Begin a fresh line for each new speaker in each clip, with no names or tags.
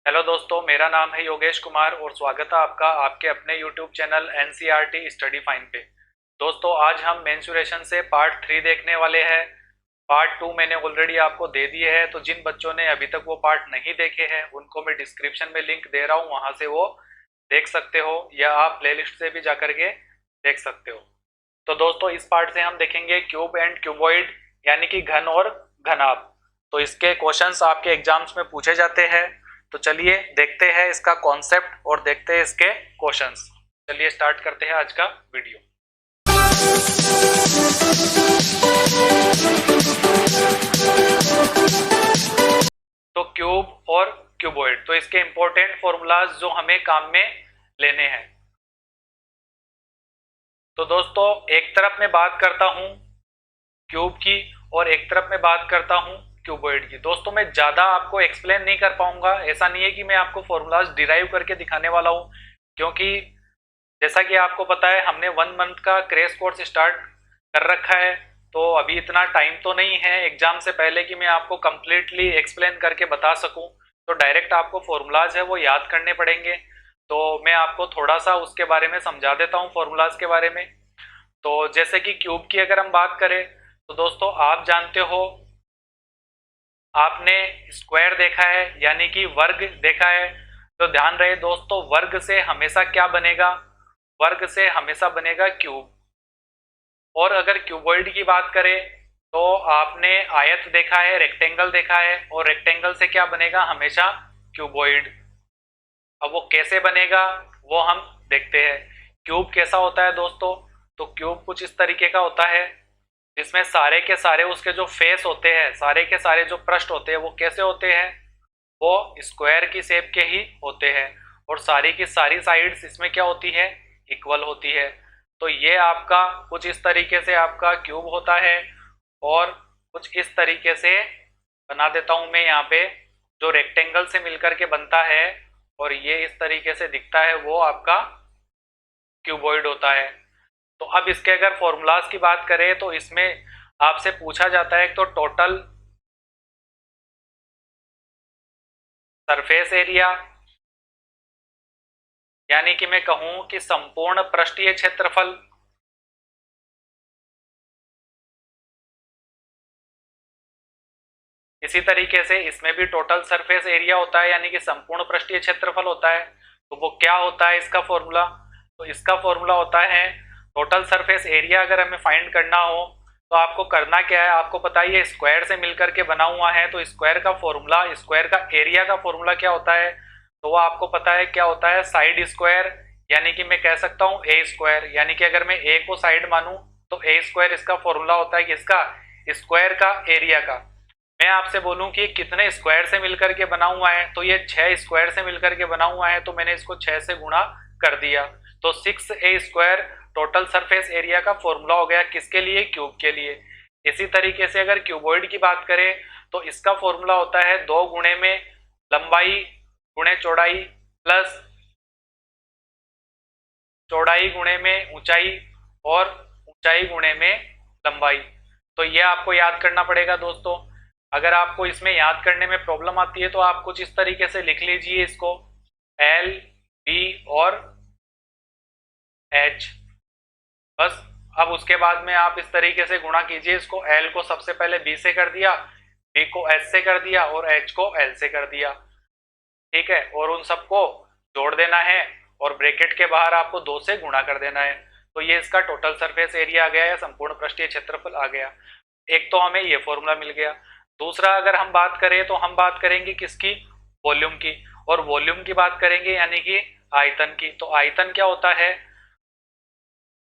Hello दोस्तों, मेरा नाम है योगेश कुमार और स्वागत है आपका आपके अपने YouTube channel NCERT study fine पे। दोस्तों, आज हम मेंसुरेशन से पार्ट 3 देखने वाले हैं। पार्ट 2 मैंने ऑलरेडी आपको दे दिए है, तो जिन बच्चों ने अभी तक वो पार्ट नहीं देखे हैं उनको मैं डिस्क्रिप्शन में लिंक दे रहा हूँ, वहां से वो देख सकते हो या आप प्लेलिस्ट से भी जा करके देख सकते हो। तो दोस्तों, इस पार्ट से हम देखेंगे क्यूब एंड क्यूबॉइड, यानी कि घन और घनाभ। तो इसके क्वेश्चंस आपके एग्जाम्स में पूछे जाते हैं। तो चलिए देखते हैं इसका कॉन्सेप्ट और देखते हैं इसके क्वेश्चंस। चलिए स्टार्ट करते हैं आज का वीडियो। तो क्यूब और क्यूबॉइड, तो इसके इंपॉर्टेंट फॉर्मूलाज जो हमें काम में लेने हैं। तो दोस्तों, एक तरफ मैं बात करता हूं क्यूब की और एक तरफ मैं बात करता हूं क्यूबॉइड की। दोस्तों, मैं ज्यादा आपको एक्सप्लेन नहीं कर पाऊंगा। ऐसा नहीं है कि मैं आपको फॉर्मूलाज डिराइव करके दिखाने वाला हूं, क्योंकि जैसा कि आपको पता है हमने 1 मंथ का क्रैश कोर्स स्टार्ट कर रखा है। तो अभी इतना टाइम तो नहीं है एग्जाम से पहले कि मैं आपको कंप्लीटली एक्सप्लेन करके बता सकूं। तो डायरेक्ट आपको फॉर्मूलाज है वो याद करने पड़ेंगे। तो मैं आपको थोड़ा सा उसके बारे में समझा देता हूँ, फॉर्मूलाज के बारे में। तो जैसे कि क्यूब की अगर हम बात करें तो दोस्तों आप जानते हो, आपने स्क्वायर देखा है यानी कि वर्ग देखा है। तो ध्यान रहे दोस्तों, वर्ग से हमेशा क्या बनेगा? वर्ग से हमेशा बनेगा क्यूब। और अगर क्यूबॉइड की बात करें तो आपने आयत देखा है, रेक्टेंगल देखा है, और रेक्टेंगल से क्या बनेगा? हमेशा क्यूबॉइड। अब वो कैसे बनेगा वो हम देखते हैं। क्यूब कैसा होता है दोस्तों? तो क्यूब कुछ इस तरीके का होता है जिसमें सारे के सारे उसके जो फेस होते हैं, सारे के सारे जो पृष्ठ होते हैं वो कैसे होते हैं? वो स्क्वायर की शेप के ही होते हैं। और सारी की सारी साइड्स इसमें क्या होती है? इक्वल होती है। तो ये आपका कुछ इस तरीके से आपका क्यूब होता है। और कुछ इस तरीके से बना देता हूं मैं यहाँ पे, जो रेक्टेंगल से मिलकर के बनता है और ये इस तरीके से दिखता है, वो आपका क्यूबॉइड होता है। तो अब इसके अगर फॉर्मूलाज की बात करें तो इसमें आपसे पूछा जाता है एक तो टोटल सरफेस एरिया, यानी कि मैं कहूं कि संपूर्ण पृष्ठीय क्षेत्रफल। इसी तरीके से इसमें भी टोटल सरफेस एरिया होता है, यानी कि संपूर्ण पृष्ठीय क्षेत्रफल होता है। तो वो क्या होता है इसका फॉर्मूला? तो इसका फॉर्मूला होता है टोटल सरफेस एरिया। अगर हमें फाइंड करना हो तो आपको करना क्या है? आपको पता ही है स्क्वायर से मिलकर के बना हुआ है, तो स्क्वायर का फॉर्मूला, स्क्वायर का एरिया का फॉर्मूला क्या होता है? तो वो आपको पता है क्या होता है? साइड स्क्वायर, यानी कि मैं कह सकता हूँ ए स्क्वायर। यानी कि अगर मैं ए को साइड मानूं तो ए स्क्वायर इसका फॉर्मूला होता है किसका? स्क्वायर का एरिया का। मैं आपसे बोलूं कि कितने स्क्वायर से मिलकर के बना हुआ है, तो ये 6 स्क्वायर से मिलकर के बना हुआ है, तो मैंने इसको 6 से गुणा कर दिया। तो 6a² टोटल सरफेस एरिया का फॉर्मूला हो गया किसके लिए? क्यूब के लिए। इसी तरीके से अगर क्यूबॉइड की बात करें तो इसका फॉर्मूला होता है 2 गुणे में लंबाई गुणे चौड़ाई प्लस चौड़ाई गुणे में ऊंचाई और ऊंचाई गुणे में लंबाई। तो ये आपको याद करना पड़ेगा दोस्तों। अगर आपको इसमें याद करने में प्रॉब्लम आती है तो आप कुछ इस तरीके से लिख लीजिए इसको, एल, बी और एच, बस। अब उसके बाद में आप इस तरीके से गुणा कीजिए इसको। एल को सबसे पहले बी से कर दिया, बी को एच से कर दिया और एच को एल से कर दिया, ठीक है। और उन सबको जोड़ देना है और ब्रैकेट के बाहर आपको 2 से गुणा कर देना है। तो ये इसका टोटल सरफेस एरिया आ गया या संपूर्ण पृष्ठीय क्षेत्रफल आ गया। एक तो हमें ये फॉर्मूला मिल गया। दूसरा अगर हम बात करें तो हम बात करेंगे किसकी? वॉल्यूम की। और वॉल्यूम की बात करेंगे यानी कि आयतन की। तो आयतन क्या होता है?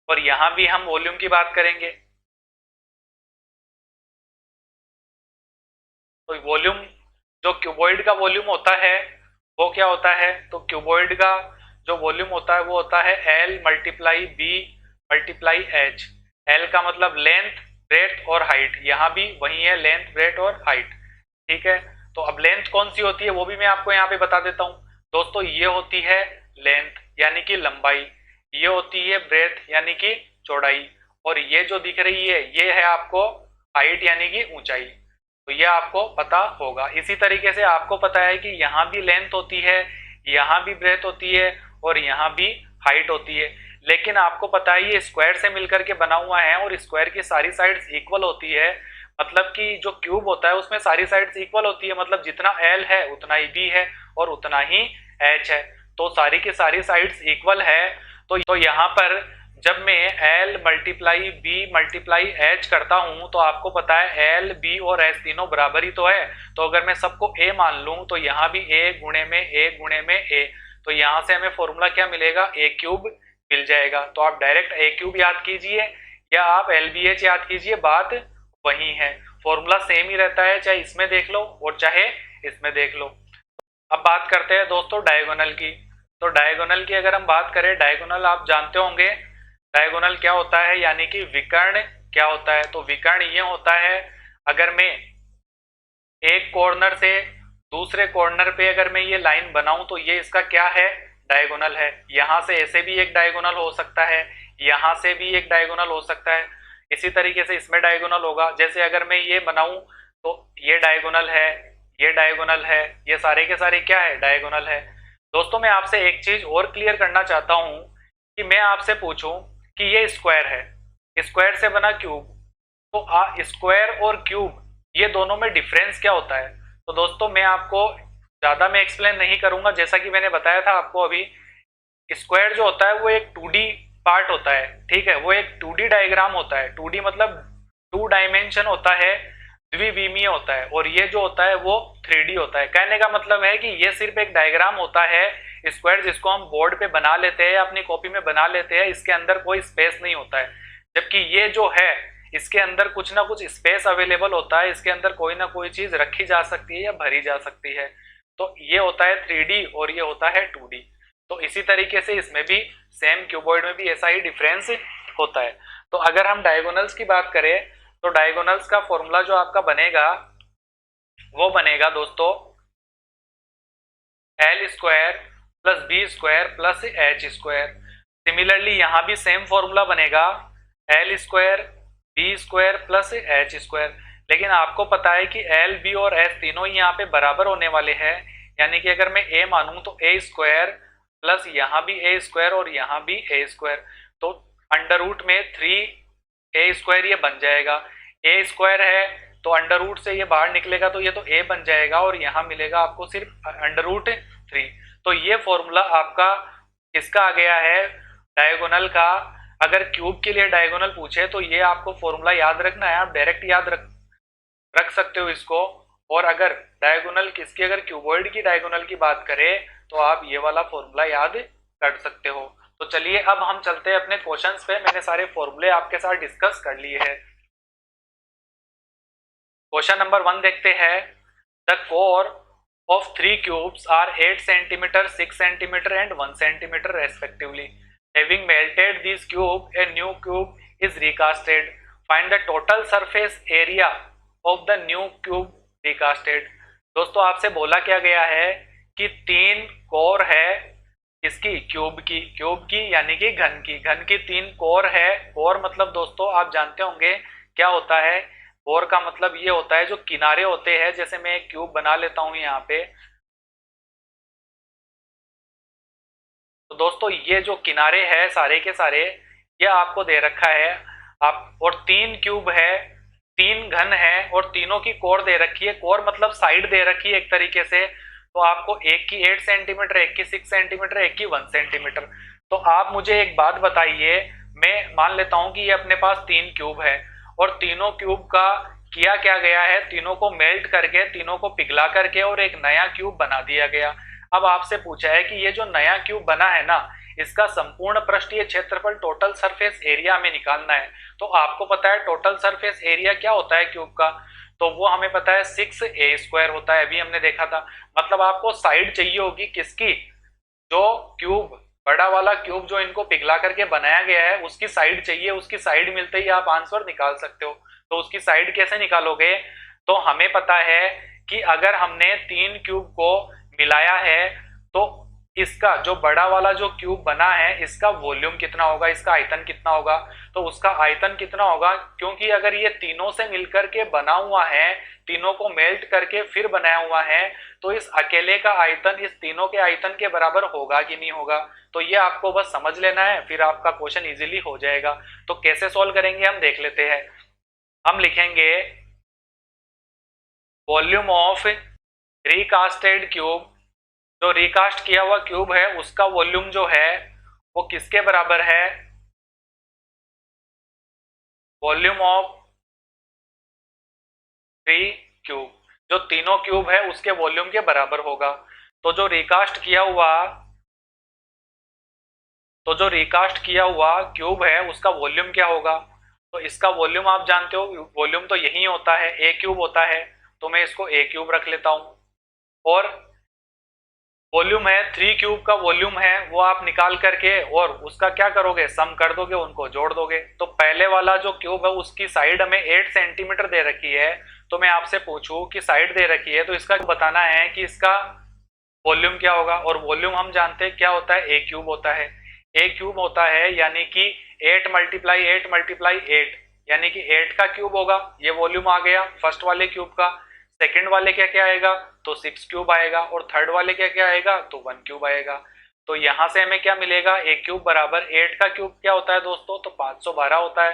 और यहां भी हम वॉल्यूम की बात करेंगे। तो वॉल्यूम, जो क्यूबॉइड का वॉल्यूम होता है वो क्या होता है? तो क्यूबॉइड का जो वॉल्यूम होता है वो होता है L multiply B multiply H. L का मतलब लेंथ, ब्रेथ और हाइट। यहाँ भी वही है, लेंथ, ब्रेथ और हाइट, ठीक है। तो अब लेंथ कौन सी होती है वो भी मैं आपको यहाँ पे बता देता हूँ दोस्तों। ये होती है लेंथ यानी कि लंबाई, ये होती है ब्रेथ यानी कि चौड़ाई, और ये जो दिख रही है ये है आपको हाइट यानी कि ऊंचाई। तो ये आपको पता होगा। इसी तरीके से आपको पता है कि यहाँ भी लेंथ होती है, यहाँ भी ब्रेथ होती है और यहाँ भी हाइट होती है, लेकिन आपको पता है ये स्क्वायर से मिलकर के बना हुआ है और स्क्वायर की सारी साइड्स इक्वल होती है। मतलब कि जो क्यूब होता है उसमें सारी साइड्स इक्वल होती है, मतलब जितना एल है उतना ही बी है और उतना ही एच है, तो सारी की सारी साइड्स इक्वल है। तो यहाँ पर जब मैं L multiply B multiply H करता हूं तो आपको पता है एल बी और एच तीनों बराबर ही तो है। तो अगर मैं सबको ए मान लूं तो यहाँ भी ए गुणे में ए गुणे में ए, तो यहाँ से हमें फॉर्मूला क्या मिलेगा, ए क्यूब मिल जाएगा। तो आप डायरेक्ट ए क्यूब याद कीजिए या आप एल बी एच याद कीजिए, बात वही है, फॉर्मूला सेम ही रहता है, चाहे इसमें देख लो और चाहे इसमें देख लो। अब बात करते हैं दोस्तों डायगोनल की। तो डायगोनल की अगर हम बात करें, डायगोनल आप जानते होंगे डायगोनल क्या होता है, यानी कि विकर्ण क्या होता है। तो विकर्ण ये होता है, अगर मैं एक कॉर्नर से दूसरे कॉर्नर पे अगर मैं ये लाइन बनाऊं तो ये इसका क्या है, डायगोनल है। यहां से ऐसे भी एक डायगोनल हो सकता है, यहां से भी एक डायगोनल हो सकता है, इसी तरीके से इसमें डायगोनल होगा। जैसे अगर मैं ये बनाऊं तो ये डायगोनल है, ये डायगोनल है, ये सारे के सारे क्या है, डायगोनल है। दोस्तों मैं आपसे एक चीज और क्लियर करना चाहता हूं कि मैं आपसे पूछूं कि ये स्क्वायर है, स्क्वायर से बना क्यूब, तो स्क्वायर और क्यूब ये दोनों में डिफरेंस क्या होता है। तो दोस्तों मैं आपको ज्यादा मैं एक्सप्लेन नहीं करूंगा, जैसा कि मैंने बताया था आपको अभी, स्क्वायर जो होता है वो एक 2D पार्ट होता है, ठीक है, वो एक 2D डायग्राम होता है। 2D मतलब 2 डायमेंशन होता है, द्विविमीय होता है, और ये जो होता है वो 3D होता है। कहने का मतलब है कि ये सिर्फ एक डायग्राम होता है स्क्वायर, जिसको हम बोर्ड पे बना लेते हैं, अपनी कॉपी में बना लेते हैं, इसके अंदर कोई स्पेस नहीं होता है। जबकि ये जो है इसके अंदर कुछ ना कुछ स्पेस अवेलेबल होता है, इसके अंदर कोई ना कोई चीज रखी जा सकती है या भरी जा सकती है। तो ये होता है 3D और ये होता है 2D। तो इसी तरीके से इसमें भी सेम क्यूबॉइड में भी ऐसा ही डिफरेंस होता है। तो अगर हम डायगोनल्स की बात करें तो डायगोनल्स का फॉर्मूला जो आपका बनेगा वो बनेगा दोस्तों L square plus B square plus H square. Similarly यहाँ भी सेम फॉर्मूला बनेगा L square B square plus H square. लेकिन आपको पता है कि एल बी और एच तीनों ही यहाँ पे बराबर होने वाले हैं, यानी कि अगर मैं ए मानूं तो ए स्क्वायर प्लस यहाँ भी ए स्क्वायर और यहाँ भी ए स्क्वायर, तो अंडर रूट में 3 ए स्क्वायर ये बन जाएगा। ए स्क्वायर है तो अंडर रूट से ये बाहर निकलेगा तो ये तो ए बन जाएगा और यहाँ मिलेगा आपको सिर्फ अंडर रूट 3। तो ये फॉर्मूला आपका किसका आ गया है, डायगोनल का। अगर क्यूब के लिए डायगोनल पूछे तो ये आपको फॉर्मूला याद रखना है, आप डायरेक्ट याद रख सकते हो इसको। और अगर डायगोनल किसकी, अगर क्यूबॉइड की डायगोनल की बात करें तो आप ये वाला फॉर्मूला याद कर सकते हो। तो चलिए अब हम चलते हैं अपने क्वेश्चंस पे। मैंने सारे फॉर्मूले आपके साथ डिस्कस कर लिए हैं। क्वेश्चन नंबर 1 देखते हैं। The core of 3 cubes are 8 centimetre 6 centimetre and 1 centimetre respectively. Having melted these cube, a new cube is recasted. Find the total surface area of the new cube recasted. दोस्तों आपसे बोला क्या गया है कि 3 core है इसकी, क्यूब की यानी कि घन की 3 कोर है। कोर मतलब दोस्तों आप जानते होंगे क्या होता है, कोर का मतलब ये होता है जो किनारे होते हैं। जैसे मैं एक क्यूब बना लेता हूं यहाँ पे, तो दोस्तों ये जो किनारे हैं सारे के सारे ये आपको दे रखा है आप, और 3 क्यूब है, 3 घन है और तीनों की कोर दे रखी है। कोर मतलब साइड दे रखी है एक तरीके से। तो आपको एक की 8 सेंटीमीटर, एक की 6 सेंटीमीटर, एक की 1 सेंटीमीटर। तो आप मुझे एक बात बताइए, मैं मान लेता हूं कि ये अपने पास 3 क्यूब है और तीनों क्यूब का किया क्या गया है, तीनों को मेल्ट करके, तीनों को पिघला करके और एक नया क्यूब बना दिया गया। अब आपसे पूछा है कि ये जो नया क्यूब बना है ना, इसका संपूर्ण पृष्ठीय क्षेत्रफल टोटल सरफेस एरिया में निकालना है। तो आपको पता है टोटल सरफेस एरिया क्या होता है क्यूब का, तो वो हमें पता है 6a स्क्वायर होता है, अभी हमने देखा था। मतलब आपको साइड चाहिए होगी किसकी, जो क्यूब बड़ा वाला क्यूब जो इनको पिघला करके बनाया गया है उसकी साइड चाहिए। उसकी साइड मिलते ही आप आंसर निकाल सकते हो। तो उसकी साइड कैसे निकालोगे, तो हमें पता है कि अगर हमने 3 क्यूब को मिलाया है तो इसका जो बड़ा वाला जो क्यूब बना है इसका वॉल्यूम कितना होगा, इसका आयतन कितना होगा, तो उसका आयतन कितना होगा, क्योंकि अगर ये तीनों से मिलकर के बना हुआ है, तीनों को मेल्ट करके फिर बनाया हुआ है, तो इस अकेले का आयतन इस तीनों के आयतन के बराबर होगा कि नहीं होगा। तो ये आपको बस समझ लेना है, फिर आपका क्वेश्चन इजीली हो जाएगा। तो कैसे सॉल्व करेंगे हम देख लेते हैं। हम लिखेंगे वॉल्यूम ऑफ रिकास्टेड क्यूब, जो रिकास्ट किया हुआ क्यूब है उसका वॉल्यूम जो है वो किसके बराबर है, वॉल्यूम ऑफ 3 क्यूब, जो तीनों क्यूब है उसके वॉल्यूम के बराबर होगा। तो जो रिकास्ट किया हुआ क्यूब है उसका वॉल्यूम क्या होगा, तो इसका वॉल्यूम आप जानते हो, वॉल्यूम तो यही होता है, ए क्यूब होता है, तो मैं इसको ए क्यूब रख लेता हूं। और वॉल्यूम है 3 क्यूब का वॉल्यूम है वो आप निकाल करके और उसका क्या करोगे, सम कर दोगे, उनको जोड़ दोगे। तो पहले वाला जो क्यूब है उसकी साइड हमें 8 सेंटीमीटर दे रखी है, तो मैं आपसे पूछूं कि साइड दे रखी है तो इसका बताना है कि इसका वॉल्यूम क्या होगा। और वॉल्यूम हम जानते हैं क्या होता है, ए क्यूब होता है। ए क्यूब होता है यानी कि 8 मल्टीप्लाई 8 मल्टीप्लाई 8, यानी कि 8 का क्यूब होगा, ये वॉल्यूम आ गया फर्स्ट वाले क्यूब का। सेकंड वाले क्या क्या आएगा, तो 6 क्यूब आएगा, और थर्ड वाले क्या क्या आएगा, तो 1 क्यूब आएगा। तो यहां से हमें क्या मिलेगा, ए क्यूब बराबर 8 का क्यूब क्या होता है दोस्तों, तो 512 होता है,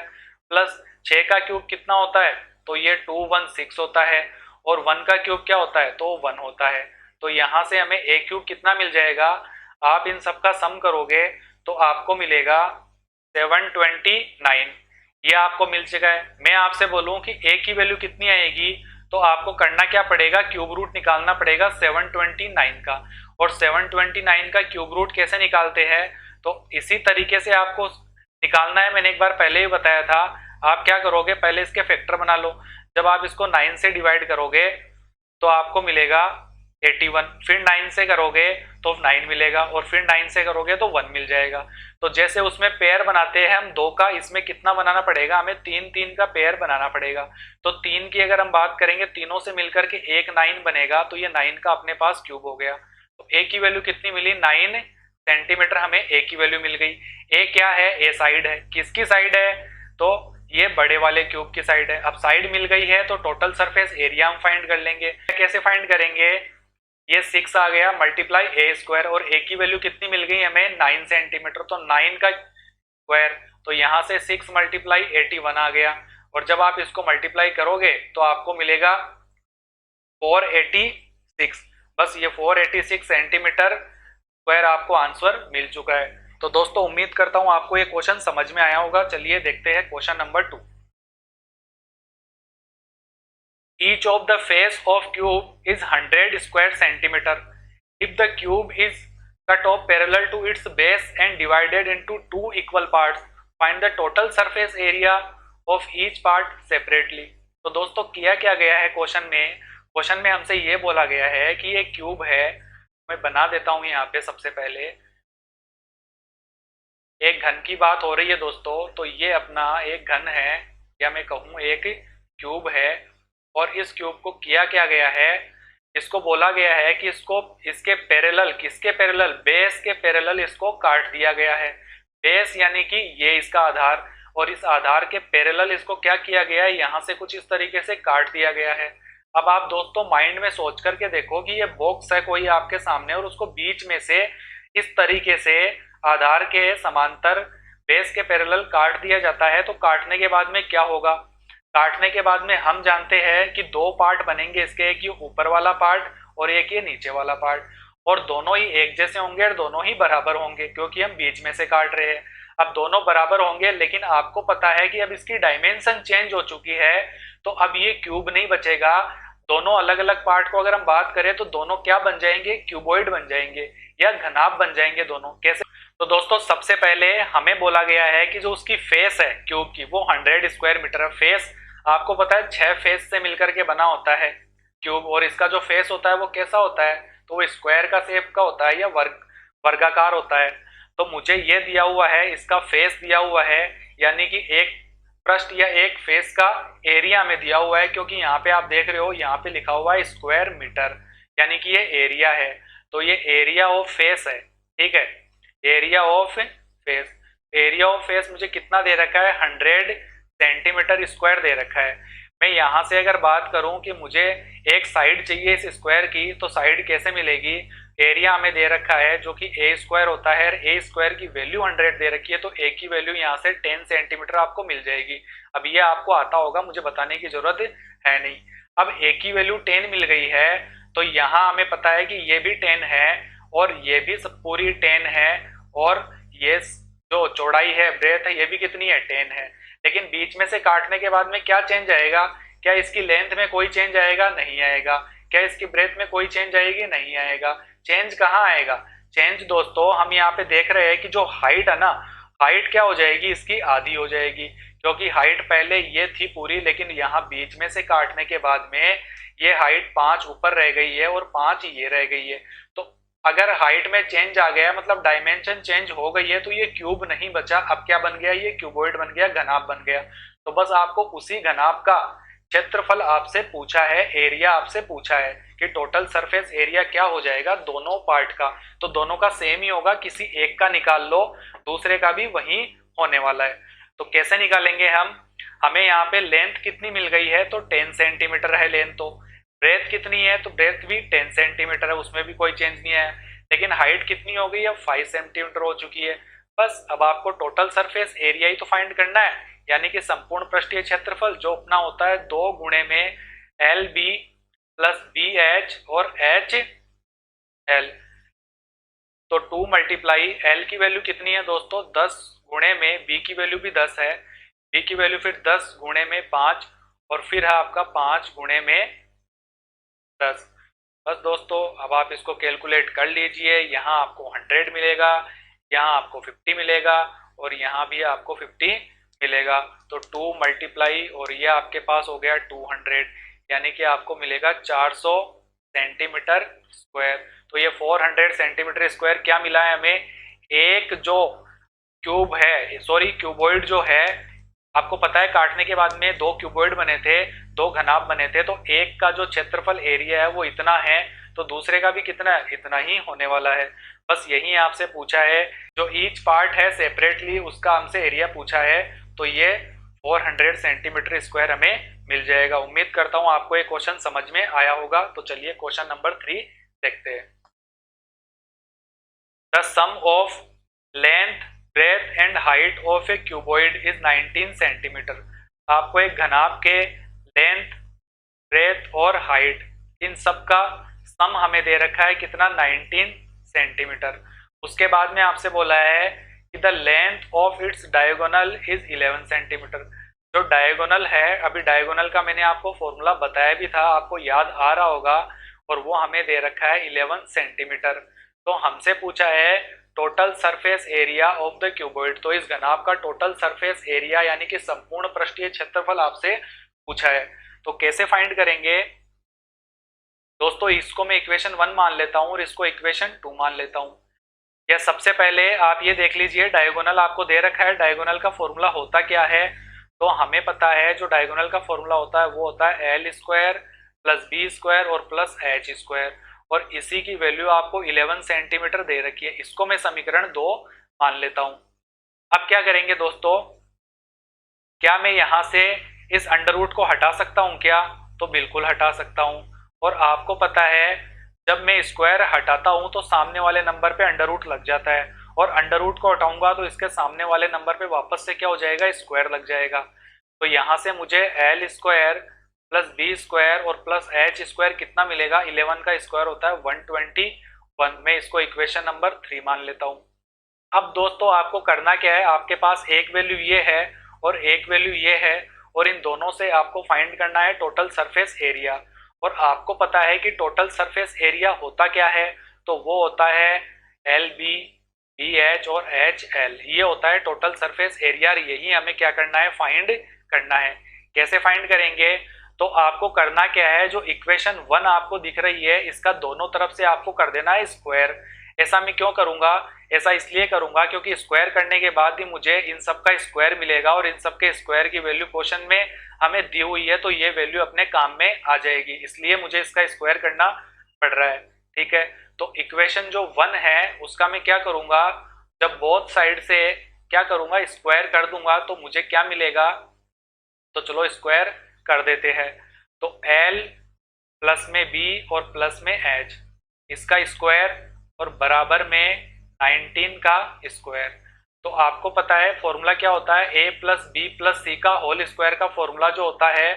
प्लस 6 का क्यूब कितना होता है, तो ये 216 होता है, और 1 का क्यूब क्या होता है, तो 1 होता है। तो यहां से हमें ए क्यूब कितना मिल जाएगा, आप इन सब का सम करोगे तो आपको मिलेगा 729, ये आपको मिल चुका है। मैं आपसे बोलूं कि ए की वैल्यू कितनी आएगी, तो आपको करना क्या पड़ेगा, क्यूब रूट निकालना पड़ेगा 729 का। और 729 का क्यूब रूट कैसे निकालते हैं, तो इसी तरीके से आपको निकालना है, मैंने एक बार पहले ही बताया था। आप क्या करोगे, पहले इसके फैक्टर बना लो, जब आप इसको 9 से डिवाइड करोगे तो आपको मिलेगा 81, फिर 9 से करोगे तो 9 मिलेगा, और फिर 9 से करोगे तो 1 मिल जाएगा। तो जैसे उसमें पेयर बनाते हैं हम 2 का, इसमें कितना बनाना पड़ेगा, हमें 3 3 का पेयर बनाना पड़ेगा। तो 3 की अगर हम बात करेंगे, तीनों से मिलकर के एक 9 बनेगा, तो ये 9 का अपने पास क्यूब हो गया। तो ए की वैल्यू कितनी मिली, 9 सेंटीमीटर हमें ए की वैल्यू मिल गई। ए क्या है, ए साइड है, किसकी साइड है, तो ये बड़े वाले क्यूब की साइड है। अब साइड मिल गई है तो टोटल सरफेस एरिया हम फाइंड कर लेंगे। कैसे फाइंड करेंगे, ये 6 आ गया मल्टीप्लाई ए स्क्वायर, और ए की वैल्यू कितनी मिल गई हमें, 9 सेंटीमीटर, तो 9 का स्क्वायर, तो यहां से 6 मल्टीप्लाई 81 आ गया। और जब आप इसको मल्टीप्लाई करोगे तो आपको मिलेगा 486, बस ये 486 सेंटीमीटर स्क्वायर आपको आंसर मिल चुका है। तो दोस्तों उम्मीद करता हूं आपको ये क्वेश्चन समझ में आया होगा। चलिए देखते हैं question number 2। Each of the face of cube is 100 square centimeter. If the cube is cut off parallel to its base and divided into 2 equal parts, find the total surface area of each part separately. तो दोस्तों किया क्या गया है question में हमसे ये बोला गया है कि ये क्यूब है, मैं बना देता हूं यहाँ पे। सबसे पहले एक घन की बात हो रही है दोस्तों, तो ये अपना एक घन है, या मैं कहूँ एक क्यूब है, और इस क्यूब को किया क्या गया है, इसको बोला गया है कि इसको इसके पैरेलल, किसके पैरेलल, बेस के पैरेलल इसको काट दिया गया है। बेस यानी कि ये इसका आधार, और इस आधार के पैरेलल इसको क्या किया गया है, यहां से कुछ इस तरीके से काट दिया गया है। अब आप दोस्तों माइंड में सोच करके देखो कि ये बॉक्स है कोई आपके सामने, और उसको बीच में से इस तरीके से आधार के समांतर बेस के पैरेलल काट दिया जाता है। तो काटने के बाद में क्या होगा, काटने के बाद में हम जानते हैं कि 2 पार्ट बनेंगे इसके, एक ये ऊपर वाला पार्ट और एक ये नीचे वाला पार्ट, और दोनों ही एक जैसे होंगे और दोनों ही बराबर होंगे, क्योंकि हम बीच में से काट रहे हैं। अब दोनों बराबर होंगे, लेकिन आपको पता है कि अब इसकी डायमेंशन चेंज हो चुकी है, तो अब ये क्यूब नहीं बचेगा। दोनों अलग अलग पार्ट को अगर हम बात करें तो दोनों क्या बन जाएंगे, क्यूबॉइड बन जाएंगे, या घनाभ बन जाएंगे दोनों। कैसे, तो दोस्तों सबसे पहले हमें बोला गया है कि जो उसकी फेस है क्यूब की वो 100 स्क्वायर मीटर है। फेस आपको पता है 6 फेस से मिलकर के बना होता है क्यूब, और इसका जो फेस होता है वो कैसा होता है, तो वो स्क्वायर का शेप का होता है या वर्गाकार होता है। तो मुझे ये दिया हुआ है, इसका फेस दिया हुआ है, यानी कि एक पृष्ठ या एक फेस का एरिया में दिया हुआ है, क्योंकि यहाँ पे आप देख रहे हो यहाँ पे लिखा हुआ है स्क्वायर मीटर, यानी कि ये एरिया है। तो ये एरिया ऑफ फेस है, ठीक है। Area of face, area of face मुझे कितना दे रखा है, 100 सेंटीमीटर स्क्वायर दे रखा है। मैं यहाँ से अगर बात करूं कि मुझे एक साइड चाहिए इस स्क्वायर की, तो साइड कैसे मिलेगी, एरिया हमें दे रखा है जो कि ए स्क्वायर होता है, ए स्क्वायर की वैल्यू 100 दे रखी है, तो ए की वैल्यू यहाँ से 10 सेंटीमीटर आपको मिल जाएगी। अब ये आपको आता होगा, मुझे बताने की जरूरत है नहीं। अब ए की वैल्यू 10 मिल गई है, तो यहाँ हमें पता है कि ये भी 10 है और ये भी सब पूरी 10 है, और ये जो चौड़ाई है, ब्रेथ है, ये भी कितनी है, 10 है। लेकिन बीच में से काटने के बाद में क्या चेंज आएगा, क्या इसकी लेंथ में कोई चेंज आएगा, नहीं आएगा। क्या इसकी ब्रेथ में कोई चेंज आएगी, नहीं आएगा। चेंज कहाँ आएगा, चेंज दोस्तों हम यहाँ पे देख रहे हैं कि जो हाइट है ना, हाइट क्या हो जाएगी, इसकी आधी हो जाएगी, क्योंकि हाइट पहले ये थी पूरी, लेकिन यहाँ बीच में से काटने के बाद में ये हाइट 5 ऊपर रह गई है और 5 ये रह गई है। तो अगर हाइट में चेंज आ गया, मतलब डायमेंशन चेंज हो गई है, तो ये क्यूब नहीं बचा, अब क्या बन गया, ये क्यूबॉइड बन गया, घनाभ बन गया। तो बस आपको उसी घनाभ का क्षेत्रफल आपसे पूछा है, एरिया आपसे पूछा है कि टोटल सरफेस एरिया क्या हो जाएगा दोनों पार्ट का। तो दोनों का सेम ही होगा, किसी एक का निकाल लो, दूसरे का भी वही होने वाला है। तो कैसे निकालेंगे हम, हमें यहाँ पे लेंथ कितनी मिल गई है, तो 10 सेंटीमीटर है लेंथ, तो ब्रेथ कितनी है, तो ब्रेथ भी 10 सेंटीमीटर है, उसमें भी कोई चेंज नहीं है। लेकिन हाइट कितनी हो गई है, 5 सेंटीमीटर हो चुकी है। बस अब आपको टोटल सरफेस एरिया ही तो फाइंड करना है, यानी कि संपूर्ण पृष्ठीय क्षेत्रफल, जो अपना होता है 2 गुणे में L B plus B H और एच एल। तो 2 मल्टीप्लाई एल की वैल्यू कितनी है दोस्तों, 10 गुणे में बी की वैल्यू भी 10 है, बी की वैल्यू फिर 10 गुणे में 5, और फिर है आपका 5 गुणे में 10। बस दोस्तों अब आप इसको कैलकुलेट कर लीजिए, यहाँ आपको 100 मिलेगा, यहाँ आपको 50 मिलेगा, और यहाँ भी आपको 50 मिलेगा। तो 2 मल्टीप्लाई और ये आपके पास हो गया 200, यानी कि आपको मिलेगा 400 सेंटीमीटर स्क्वायर। तो ये 400 सेंटीमीटर स्क्वायर क्या मिला है हमें, एक जो क्यूब है, सॉरी क्यूबॉइड जो है, आपको पता है काटने के बाद में 2 क्यूबॉइड बने थे, 2 घनाभ बने थे, तो एक का जो क्षेत्रफल एरिया है वो इतना है, तो दूसरे का भी कितना है, इतना ही होने वाला है। बस यही आपसे पूछा है, जो ईच पार्ट है सेपरेटली उसका हमसे एरिया पूछा है, तो ये 400 सेंटीमीटर स्क्वायर हमें मिल जाएगा। उम्मीद करता हूं आपको ये क्वेश्चन समझ में आया होगा। तो चलिए क्वेश्चन नंबर 3 देखते हैं। The sum of length breadth and height of a cuboid is 19 centimetre. आपको एक घनाभ के लेंथ, ब्रेथ और हाइट, इन सब का सम हमें दे रखा है कितना, 19 सेंटीमीटर। उसके बाद में आपसे बोला है कि the length of its diagonal is 11 centimetre. जो डायगोनल है, अभी डायगोनल का मैंने आपको फॉर्मूला बताया भी था, आपको याद आ रहा होगा, और वो हमें दे रखा है 11 सेंटीमीटर। तो हमसे पूछा है total surface area of the cuboid, तो इस घनाभ का टोटल सरफेस एरिया यानी कि संपूर्ण पृष्ठीय क्षेत्रफल आपसे पूछा है। तो कैसे फाइंड करेंगे दोस्तों, इसको मैं इक्वेशन 1 मान लेता हूं और इसको इक्वेशन 2 मान लेता हूं। या सबसे पहले आप ये देख लीजिए, डायगोनल आपको दे रखा है, डायगोनल का फॉर्मूला होता क्या है, तो हमें पता है जो डायगोनल का फॉर्मूला होता है वो होता है L square plus B square और प्लस एच स्क्वायर, और इसी की वैल्यू आपको 11 सेंटीमीटर दे रखी है। इसको मैं समीकरण 2 मान लेता हूं। अब क्या करेंगे दोस्तों, क्या मैं यहां से इस अंडर रूट को हटा सकता हूं क्या, तो बिल्कुल हटा सकता हूं। और आपको पता है जब मैं स्क्वायर हटाता हूं तो सामने वाले नंबर पे अंडर रूट लग जाता है, और अंडर रूट को हटाऊंगा तो इसके सामने वाले नंबर पे वापस से क्या हो जाएगा, स्क्वायर लग जाएगा। तो यहां से मुझे L square plus B square और प्लस एच स्क्वायर कितना मिलेगा, 11 का स्क्वायर होता है 121। मैं इसको इक्वेशन नंबर 3 मान लेता हूं। अब दोस्तों आपको करना क्या है, आपके पास एक वैल्यू ये है और एक वैल्यू ये है, और इन दोनों से आपको फाइंड करना है टोटल सरफेस एरिया। और आपको पता है कि टोटल सरफेस एरिया होता क्या है, तो वो होता है एल बी, बी एच और एच एल, ये होता है टोटल सरफेस एरिया। यही हमें क्या करना है, फाइंड करना है। कैसे फाइंड करेंगे, तो आपको करना क्या है, जो इक्वेशन 1 आपको दिख रही है इसका दोनों तरफ से आपको कर देना है स्क्वायर। ऐसा मैं क्यों करूंगा, ऐसा इसलिए करूंगा क्योंकि स्क्वायर करने के बाद ही मुझे इन सब का स्क्वायर मिलेगा, और इन सब के स्क्वायर की वैल्यू क्वेश्चन में हमें दी हुई है, तो ये वैल्यू अपने काम में आ जाएगी, इसलिए मुझे इसका स्क्वायर करना पड़ रहा है। ठीक है, तो इक्वेशन जो 1 है उसका मैं क्या करूंगा, जब बोथ साइड से क्या करूंगा, स्क्वायर कर दूंगा तो मुझे क्या मिलेगा, तो चलो स्क्वायर कर देते हैं। तो L प्लस में B और प्लस में H, इसका स्क्वायर और बराबर में 19 का स्क्वायर। तो आपको पता है फॉर्मूला क्या होता है, A प्लस बी प्लस सी का होल स्क्वायर का फॉर्मूला जो होता है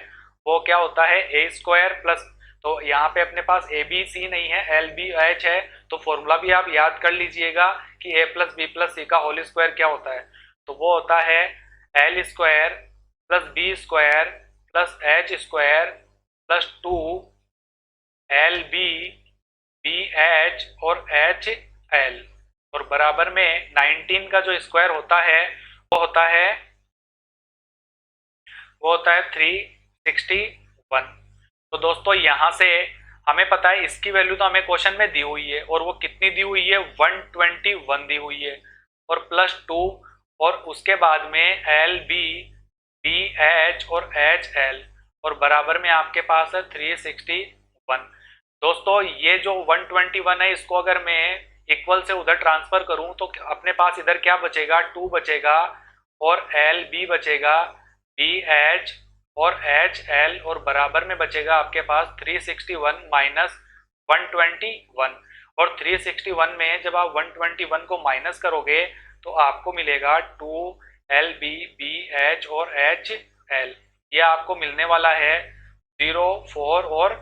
वो क्या होता है, ए स्क्वायर प्लस, तो यहाँ पे अपने पास ए बी सी नहीं है, एल बी एच है, तो फॉर्मूला भी आप याद कर लीजिएगा कि ए प्लस बी प्लस सी का होल स्क्वायर क्या होता है। तो वो होता है L square plus B square plus H square plus 2 L B B H और एच एल, और बराबर में 19 का जो स्क्वायर होता है वो होता है 361। तो दोस्तों यहाँ से हमें पता है इसकी वैल्यू तो हमें क्वेश्चन में दी हुई है, और वो कितनी दी हुई है, 121 दी हुई है, और प्लस 2, और उसके बाद में एल बी बी एच और एच एल, और बराबर में आपके पास है 361। दोस्तों ये जो 121 है इसको अगर मैं इक्वल से उधर ट्रांसफर करूं तो अपने पास इधर क्या बचेगा, 2 बचेगा, और एल बी बचेगा, बी एच और एच एल, और बराबर में बचेगा आपके पास 361 माइनस 121। और 361 में जब आप 121 को माइनस करोगे तो आपको मिलेगा 2 एल बी बी एच और एच एल, ये आपको मिलने वाला है 0, 4 और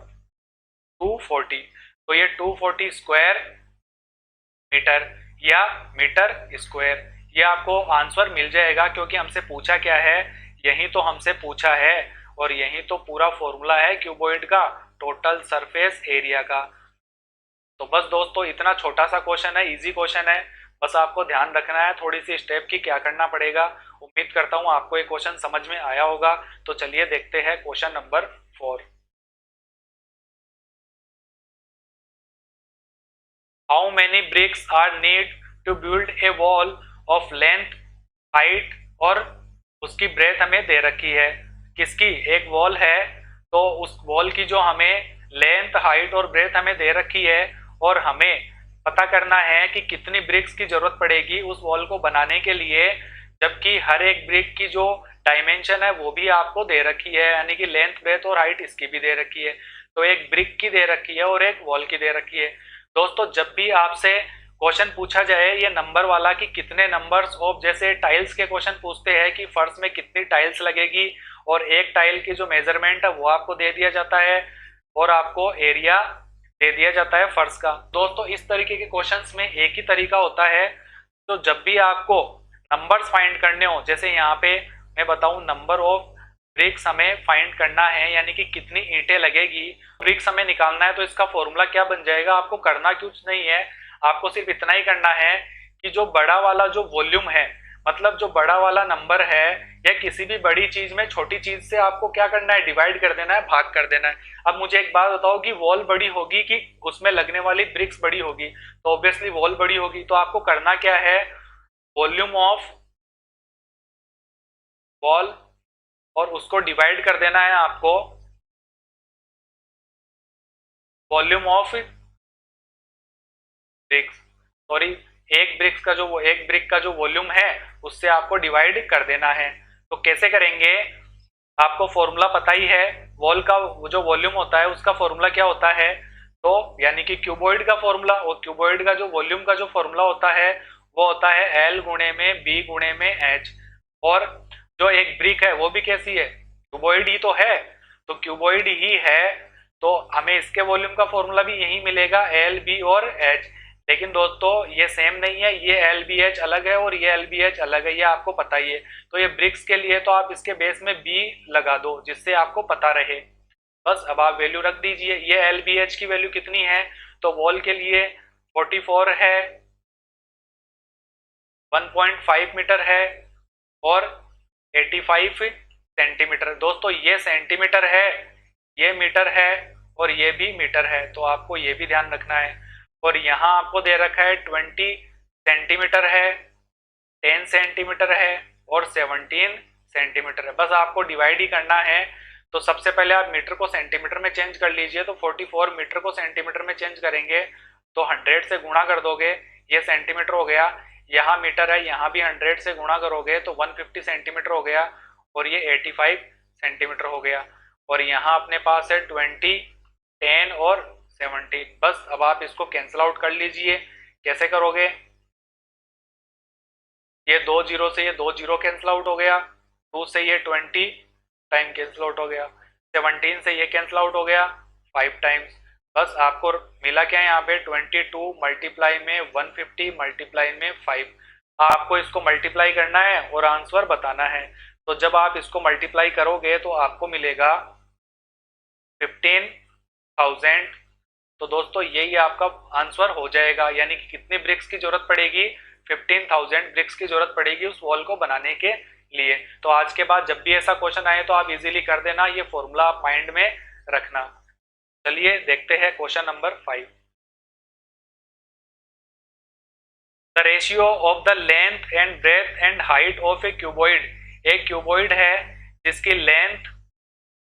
240। तो ये 240 स्क्वायर मीटर या मीटर स्क्वायर, ये आपको आंसर मिल जाएगा, क्योंकि हमसे पूछा क्या है, यही तो हमसे पूछा है, और यही तो पूरा फॉर्मूला है क्यूबॉइड का, टोटल सरफेस एरिया का। तो बस दोस्तों इतना छोटा सा क्वेश्चन है, इजी क्वेश्चन है, बस आपको ध्यान रखना है थोड़ी सी स्टेप की क्या करना पड़ेगा। उम्मीद करता हूँ आपको ये क्वेश्चन समझ में आया होगा। तो चलिए देखते हैं question number 4। How many bricks are need to build a wall of length, height, और उसकी ब्रेथ हमें दे रखी है। किसकी, एक वॉल है, तो उस वॉल की जो हमें लेंथ, हाइट और ब्रेथ हमें दे रखी है, और हमें पता करना है कि कितनी ब्रिक्स की जरूरत पड़ेगी उस वॉल को बनाने के लिए, जबकि हर एक ब्रिक की जो डायमेंशन है वो भी आपको दे रखी है, यानी कि लेंथ, ब्रेथ और हाइट इसकी भी दे रखी है। तो एक ब्रिक की दे रखी है और एक वॉल की दे रखी है। दोस्तों जब भी आपसे क्वेश्चन पूछा जाए ये नंबर वाला कि कितने नंबर्स ऑफ, जैसे टाइल्स के क्वेश्चन पूछते हैं कि फर्श में कितनी टाइल्स लगेगी, और एक टाइल की जो मेजरमेंट है वो आपको दे दिया जाता है, और आपको एरिया दे दिया जाता है फर्श का। दोस्तों इस तरीके के क्वेश्चंस में एक ही तरीका होता है, तो जब भी आपको नंबर्स फाइंड करने हो, जैसे यहाँ पे मैं बताऊं नंबर ऑफ ब्रिक्स हमें फाइंड करना है, यानी कि कितनी ईंटें लगेगी, ब्रिक्स हमें निकालना है, तो इसका फॉर्मूला क्या बन जाएगा, आपको करना कुछ नहीं है, आपको सिर्फ इतना ही करना है कि जो बड़ा वाला जो वॉल्यूम है, मतलब जो बड़ा वाला नंबर है, या किसी भी बड़ी चीज में छोटी चीज से आपको क्या करना है, डिवाइड कर देना है, भाग कर देना है। अब मुझे एक बात बताओ कि वॉल बड़ी होगी कि उसमें लगने वाली ब्रिक्स बड़ी होगी, तो ऑब्वियसली वॉल बड़ी होगी। तो आपको करना क्या है, वॉल्यूम ऑफ वॉल, और उसको डिवाइड कर देना है आपको वॉल्यूम ऑफ ब्रिक्स, सॉरी एक ब्रिक का जो वॉल्यूम है उससे आपको डिवाइड कर देना है। तो कैसे करेंगे, आपको फॉर्मूला पता ही है, वॉल का जो वॉल्यूम होता है उसका फॉर्मूला क्या होता है, तो यानी कि क्यूबॉइड का फॉर्मूला, और क्यूबॉइड का जो वॉल्यूम का जो फॉर्मूला होता है वो होता है एल गुणे में बी गुणे में एच, और जो एक ब्रिक है वो भी कैसी है, क्यूबॉइड ही तो है, तो क्यूबॉइड ही है, तो हमें इसके वॉल्यूम का फॉर्मूला भी यही मिलेगा, एल बी और एच। लेकिन दोस्तों ये सेम नहीं है, ये एल बी एच अलग है और ये एल बी एच अलग है, ये आपको पता ही है। तो ये ब्रिक्स के लिए तो आप इसके बेस में बी लगा दो जिससे आपको पता रहे, बस अब आप वैल्यू रख दीजिए। ये एल बी एच की वैल्यू कितनी है, तो वॉल के लिए 44 है, 1.5 मीटर है, और 85 सेंटीमीटर। दोस्तों ये सेंटीमीटर है, ये मीटर है, और ये भी मीटर है, तो आपको ये भी ध्यान रखना है। और यहाँ आपको दे रखा है 20 सेंटीमीटर है, 10 सेंटीमीटर है, और 17 सेंटीमीटर है। बस आपको डिवाइड ही करना है। तो सबसे पहले आप मीटर को सेंटीमीटर में चेंज कर लीजिए, तो 44 मीटर को सेंटीमीटर में चेंज करेंगे तो 100 से गुणा कर दोगे, ये सेंटीमीटर हो गया। यहाँ मीटर है, यहाँ भी 100 से गुणा करोगे तो 150 सेंटीमीटर हो गया, और ये 85 सेंटीमीटर हो गया। और यहाँ अपने पास है 20, 10 और 70। बस अब आप इसको कैंसिल आउट कर लीजिए। कैसे करोगे? ये 2 जीरो से ये 2 जीरो कैंसिल आउट हो गया, 2 से ये 20 टाइम कैंसिल आउट हो गया, 17 से ये कैंसिल आउट हो गया 5 टाइम्स। बस आपको मिला क्या यहाँ पे 22 मल्टीप्लाई में 150 मल्टीप्लाई में 5। आपको इसको मल्टीप्लाई करना है और आंसर बताना है। तो जब आप इसको मल्टीप्लाई करोगे तो आपको मिलेगा 15,000। तो दोस्तों यही आपका आंसर हो जाएगा, यानी कि कितनी ब्रिक्स की जरूरत पड़ेगी? 15,000 ब्रिक्स की जरूरत पड़ेगी उस वॉल को बनाने के लिए। तो आज के बाद जब भी ऐसा क्वेश्चन आए तो आप इजीली कर देना, ये फॉर्मूला आप माइंड में रखना। चलिए देखते हैं question number 5। The ratio of the length and breadth and height of a cuboid. एक क्यूबॉइड है जिसकी लेंथ,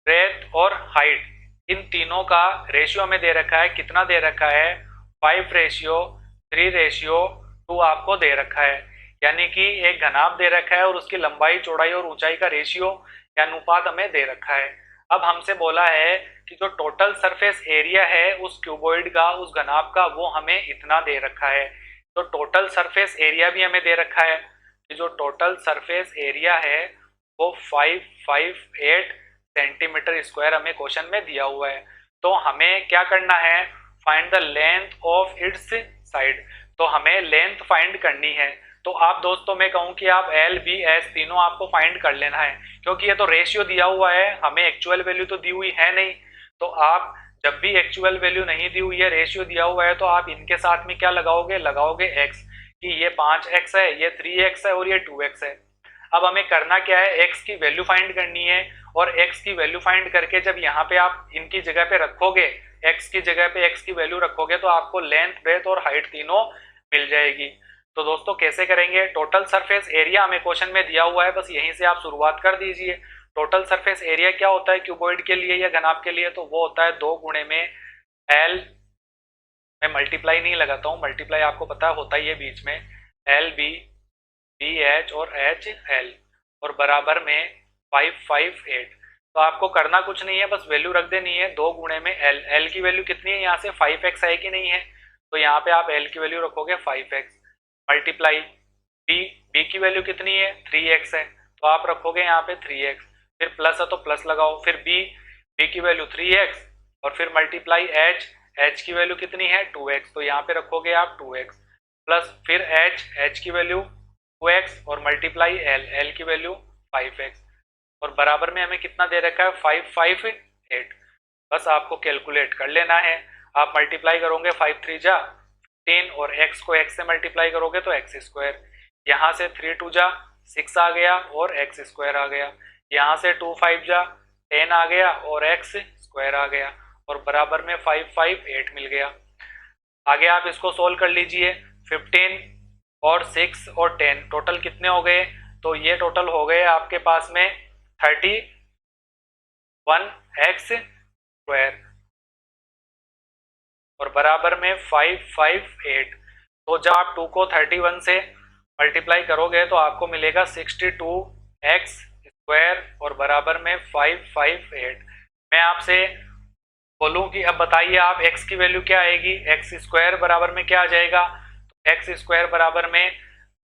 ब्रेथ और हाइट, इन तीनों का रेशियो हमें दे रखा है। कितना दे रखा है? 5:3:2 आपको दे रखा है। यानी कि एक घनाभ दे रखा है और उसकी लंबाई, चौड़ाई और ऊंचाई का रेशियो या अनुपात हमें दे रखा है। अब हमसे बोला है कि जो टोटल सरफेस एरिया है उस क्यूबॉइड का, उस घनाभ का, वो हमें इतना दे रखा है। तो टोटल सरफेस एरिया भी हमें दे रखा है कि जो टोटल सरफेस एरिया है वो 558 सेंटीमीटर स्क्वायर हमें क्वेश्चन में दिया हुआ है। तो हमें क्या करना है? Find the length of its side. तो हमें लेंथ फाइंड करनी है। तो आप दोस्तों मैं कहूँ कि आप एल, बी, एस तीनों आपको फाइंड कर लेना है, क्योंकि ये तो रेशियो दिया हुआ है, हमें एक्चुअल वैल्यू तो दी हुई है नहीं। तो आप जब भी एक्चुअल वैल्यू नहीं दी हुई है, रेशियो दिया हुआ है, तो आप इनके साथ में क्या लगाओगे? लगाओगे एक्स, कि ये 5x है, ये 3x है और ये 2x है। अब हमें करना क्या है? x की वैल्यू फाइंड करनी है, और x की वैल्यू फाइंड करके जब यहाँ पे आप इनकी जगह पे रखोगे, x की जगह पे x की वैल्यू रखोगे, तो आपको लेंथ, ब्रेथ और हाइट तीनों मिल जाएगी। तो दोस्तों कैसे करेंगे? टोटल सरफेस एरिया हमें क्वेश्चन में दिया हुआ है, बस यहीं से आप शुरुआत कर दीजिए। टोटल सरफेस एरिया क्या होता है क्यूबॉइड के लिए या घनाभ के लिए? तो वो होता है 2 गुणे में एल, मैं मल्टीप्लाई नहीं लगाता हूँ, मल्टीप्लाई आपको पता होता ही है बीच में, एल बी, बी एच और एच एल, और बराबर में 558। तो आपको करना कुछ नहीं है, बस वैल्यू रख देनी है 2 गुणे में एल। एल की वैल्यू कितनी है? यहाँ से 5x है कि नहीं है? तो यहाँ पे आप एल की वैल्यू रखोगे 5x, मल्टीप्लाई बी, बी की वैल्यू कितनी है? 3x है, तो आप रखोगे यहाँ पे 3x, फिर प्लस है तो प्लस लगाओ, फिर बी, बी की वैल्यू 3x, और फिर मल्टीप्लाई एच, एच की वैल्यू कितनी है? 2x, तो यहाँ पे रखोगे आप 2x, प्लस फिर एच, एच की वैल्यू 2x और मल्टीप्लाई एल, एल की वैल्यू 5x, और बराबर में हमें कितना दे रखा है? 558। बस आपको कैलकुलेट कर लेना है। आप मल्टीप्लाई करोगे 5 3 जा 15, और x को x से मल्टीप्लाई करोगे तो x स्क्वायर, यहाँ से 3 2 जा 6 आ गया और x स्क्वायर आ गया, यहाँ से 2 5 जा 10 आ गया और x स्क्वायर आ गया, और बराबर में 558 मिल गया। आगे आप इसको सोल्व कर लीजिए। 15 और 6 और 10 टोटल कितने हो गए? तो ये टोटल हो गए आपके पास में 31x स्क्वायर, और बराबर में 558। तो जब आप 2 को 31 से मल्टीप्लाई करोगे तो आपको मिलेगा 62x स्क्वायर, और बराबर में 558। मैं आपसे बोलूं कि अब बताइए आप x की वैल्यू क्या आएगी? x स्क्वायर बराबर में क्या आ जाएगा? तो x स्क्वायर बराबर में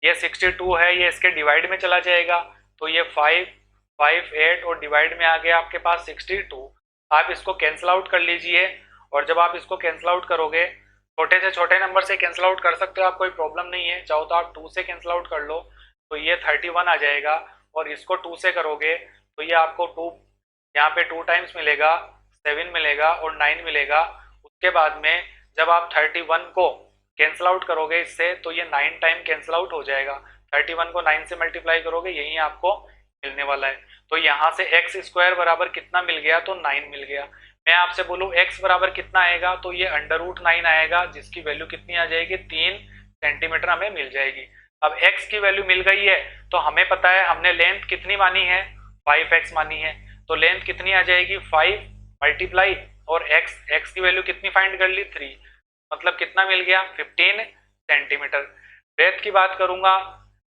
ये 62 है, ये इसके डिवाइड में चला जाएगा, तो ये 558 और डिवाइड में आ गया आपके पास 62। आप इसको कैंसिल आउट कर लीजिए, और जब आप इसको कैंसिल आउट करोगे, छोटे से छोटे नंबर से कैंसिल आउट कर सकते हो आप, कोई प्रॉब्लम नहीं है। चाहो तो आप 2 से कैंसिल आउट कर लो, तो ये 31 आ जाएगा, और इसको 2 से करोगे तो ये आपको 2 यहाँ पे 2 टाइम्स मिलेगा, 7 मिलेगा और 9 मिलेगा। उसके बाद में जब आप 31 को कैंसिल आउट करोगे इससे, तो ये 9 टाइम कैंसिल आउट हो जाएगा। 31 को 9 से मल्टीप्लाई करोगे, यही आपको मिलने वाला है। तो यहाँ से x स्क्वायर बराबर कितना मिल गया? तो 9 मिल गया। मैं आपसे बोलूँ x बराबर कितना आएगा? तो ये √9 आएगा, जिसकी वैल्यू कितनी आ जाएगी? 3 सेंटीमीटर हमें मिल जाएगी। अब x की वैल्यू मिल गई है, तो हमें पता है हमने लेंथ कितनी मानी है? 5x मानी है, तो लेंथ कितनी आ जाएगी? 5 मल्टीप्लाई और x, x की वैल्यू कितनी फाइंड कर ली? 3, मतलब कितना मिल गया 15 सेंटीमीटर। ब्रेथ की बात करूंगा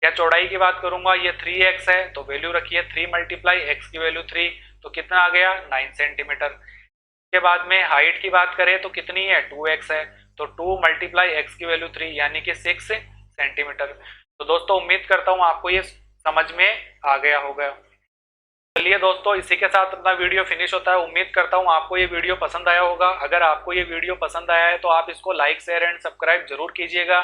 या चौड़ाई की बात करूंगा, ये 3x है तो वैल्यू रखिए 3 मल्टीप्लाई एक्स की वैल्यू 3, तो कितना आ गया 9 सेंटीमीटर। के बाद में हाइट की बात करें तो कितनी है 2x है, तो 2 मल्टीप्लाई एक्स की वैल्यू 3 यानी कि 6 सेंटीमीटर। तो दोस्तों उम्मीद करता हूं आपको ये समझ में आ गया होगा। चलिए दोस्तों इसी के साथ अपना वीडियो फिनिश होता है। उम्मीद करता हूं आपको ये वीडियो पसंद आया होगा। अगर आपको ये वीडियो पसंद आया है तो आप इसको लाइक शेयर एंड सब्सक्राइब जरूर कीजिएगा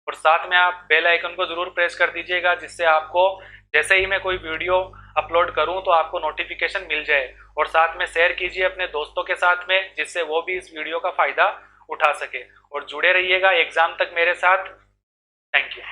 और साथ में आप बेल आइकन को जरूर प्रेस कर दीजिएगा, जिससे आपको जैसे ही मैं कोई वीडियो अपलोड करूं तो आपको नोटिफिकेशन मिल जाए। और साथ में शेयर कीजिए अपने दोस्तों के साथ में, जिससे वो भी इस वीडियो का फायदा उठा सके। और जुड़े रहिएगा एग्जाम तक मेरे साथ। Thank you.